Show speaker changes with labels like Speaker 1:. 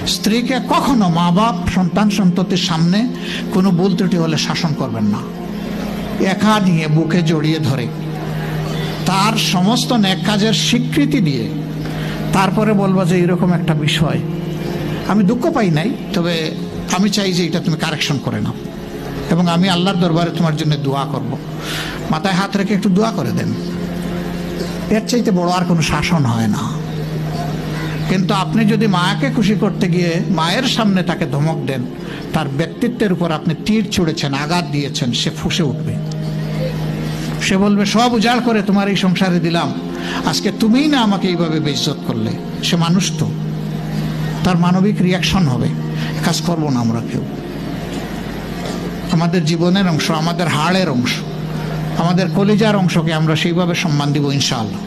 Speaker 1: স্ত্রীকে কখনো মা বাপ সন্তান সন্ততির সামনে কোনো ভুল ত্রুটি হলে শাসন করবেন না। একা নিয়ে বুকে জড়িয়ে ধরে তার সমস্ত নেক কাজের স্বীকৃতি দিয়ে তারপরে বলবো যে এরকম একটা বিষয় আমি দুঃখ পাই নাই, তবে আমি চাই যে এটা তুমি কারেকশন করে নাও এবং আমি আল্লাহর দরবারে তোমার জন্য দোয়া করব। মাথায় হাত রেখে একটু দোয়া করে দেন। এর চাইতে বড় আর কোনো শাসন হয় না। কিন্তু আপনি যদি মাকে খুশি করতে গিয়ে মায়ের সামনে তাকে ধমক দেন, তার ব্যক্তিত্বের উপর আপনি তীর ছুঁড়েছেন, আঘাত দিয়েছেন, সে ফুঁসে উঠবে। সে বলবে সব উজাড় করে তোমার এই সংসারে দিলাম, আজকে তুমিই না আমাকে এইভাবে বেইজ্জত করলে। সে মানুষ তো, তার মানবিক রিয়াকশন হবে। কাজ করবো না আমরা কেউ। আমাদের জীবনের অংশ, আমাদের হাড়ের অংশ, আমাদের কলিজার অংশকে আমরা সেইভাবে সম্মান দিব ইনশাআল্লাহ।